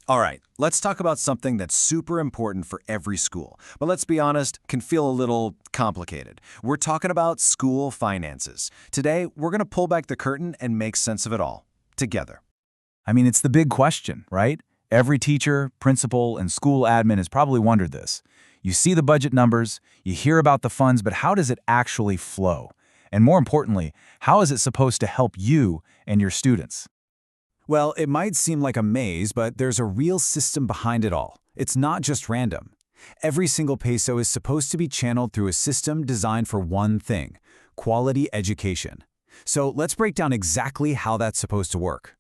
All right, let's talk about something that's super important for every school, but let's be honest, can feel a little complicated. We're talking about school finances. Today, we're going to pull back the curtain and make sense of it all, together. I mean, it's the big question, right? Every teacher, principal, and school admin has probably wondered this. You see the budget numbers, you hear about the funds, but how does it actually flow? And more importantly, how is it supposed to help you and your students? Well, it might seem like a maze, but there's a real system behind it all. It's not just random. Every single peso is supposed to be channeled through a system designed for one thing: quality education. So let's break down exactly how that's supposed to work.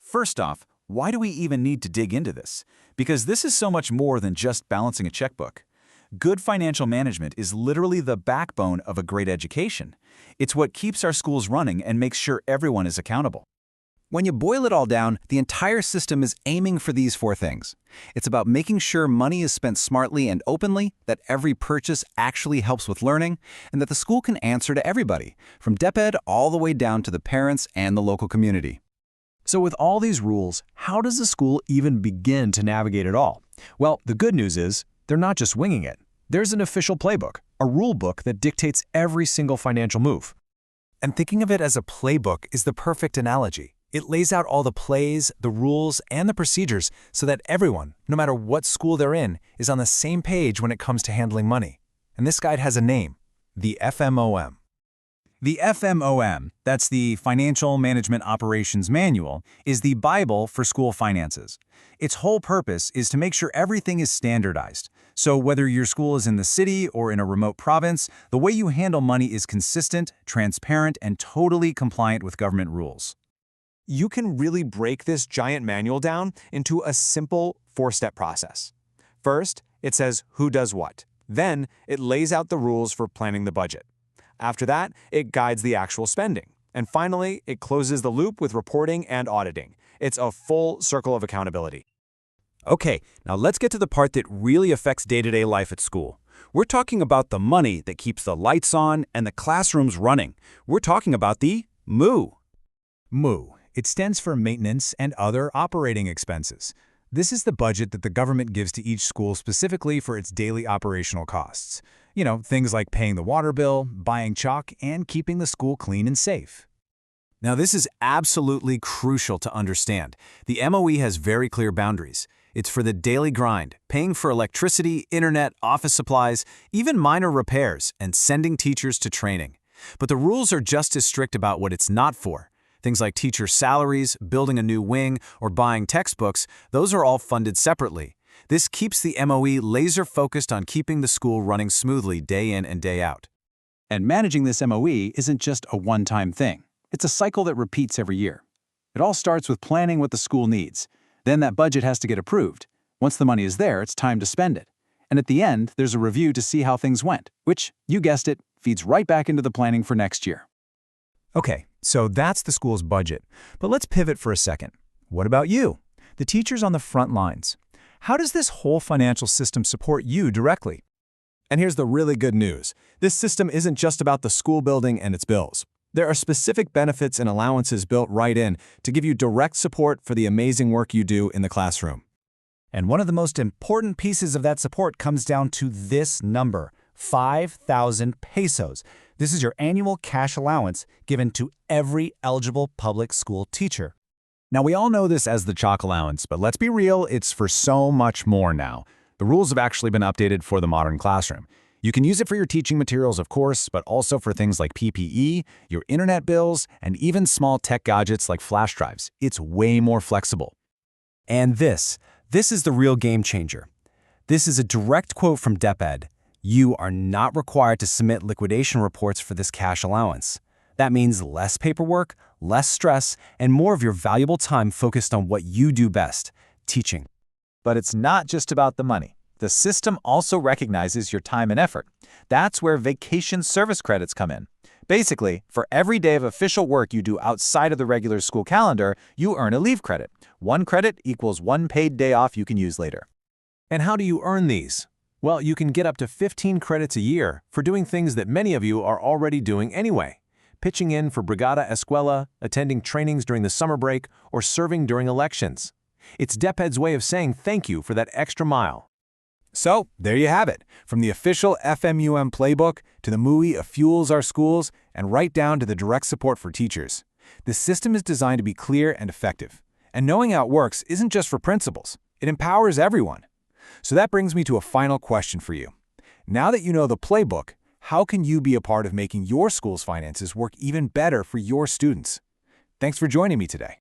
First off, why do we even need to dig into this? Because this is so much more than just balancing a checkbook. Good financial management is literally the backbone of a great education. It's what keeps our schools running and makes sure everyone is accountable. When you boil it all down, the entire system is aiming for these four things. It's about making sure money is spent smartly and openly, that every purchase actually helps with learning, and that the school can answer to everybody, from DepEd all the way down to the parents and the local community. So with all these rules, how does the school even begin to navigate it all? Well, the good news is, they're not just winging it. There's an official playbook, a rule book that dictates every single financial move. And thinking of it as a playbook is the perfect analogy. It lays out all the plays, the rules, and the procedures so that everyone, no matter what school they're in, is on the same page when it comes to handling money. And this guide has a name: the FMOM. The FMOM, that's the Financial Management Operations Manual, is the Bible for school finances. Its whole purpose is to make sure everything is standardized. So whether your school is in the city or in a remote province, the way you handle money is consistent, transparent, and totally compliant with government rules. You can really break this giant manual down into a simple four-step process. First, it says who does what. Then, it lays out the rules for planning the budget. After that, it guides the actual spending. And finally, it closes the loop with reporting and auditing. It's a full circle of accountability. Okay, now let's get to the part that really affects day-to-day life at school. We're talking about the money that keeps the lights on and the classrooms running. We're talking about the MOO. MOO. It stands for Maintenance and Other Operating Expenses. This is the budget that the government gives to each school specifically for its daily operational costs. You know, things like paying the water bill, buying chalk, and keeping the school clean and safe. Now, this is absolutely crucial to understand. The MOE has very clear boundaries. It's for the daily grind, paying for electricity, internet, office supplies, even minor repairs, and sending teachers to training. But the rules are just as strict about what it's not for. Things like teacher salaries, building a new wing, or buying textbooks, those are all funded separately. This keeps the MOE laser-focused on keeping the school running smoothly day in and day out. And managing this MOE isn't just a one-time thing. It's a cycle that repeats every year. It all starts with planning what the school needs. Then that budget has to get approved. Once the money is there, it's time to spend it. And at the end, there's a review to see how things went, which, you guessed it, feeds right back into the planning for next year. Okay, so that's the school's budget. But let's pivot for a second. What about you, the teachers on the front lines? How does this whole financial system support you directly? And here's the really good news. This system isn't just about the school building and its bills. There are specific benefits and allowances built right in to give you direct support for the amazing work you do in the classroom. And one of the most important pieces of that support comes down to this number: 5,000 pesos. This is your annual cash allowance given to every eligible public school teacher. Now, we all know this as the chalk allowance, but let's be real, it's for so much more now. The rules have actually been updated for the modern classroom. You can use it for your teaching materials, of course, but also for things like PPE, your internet bills, and even small tech gadgets like flash drives. It's way more flexible. And this is the real game changer. This is a direct quote from DepEd. You are not required to submit liquidation reports for this cash allowance. That means less paperwork, less stress, and more of your valuable time focused on what you do best: teaching. But it's not just about the money. The system also recognizes your time and effort. That's where vacation service credits come in. Basically, for every day of official work you do outside of the regular school calendar, you earn a leave credit. 1 credit equals 1 paid day off you can use later. And how do you earn these? Well, you can get up to 15 credits a year for doing things that many of you are already doing anyway: pitching in for Brigada Escuela, attending trainings during the summer break, or serving during elections. It's DepEd's way of saying thank you for that extra mile. So, there you have it. From the official FMUM playbook to the MUI of Fuels Our Schools and right down to the direct support for teachers. The system is designed to be clear and effective. And knowing how it works isn't just for principals. It empowers everyone. So that brings me to a final question for you. Now that you know the playbook, how can you be a part of making your school's finances work even better for your students? Thanks for joining me today.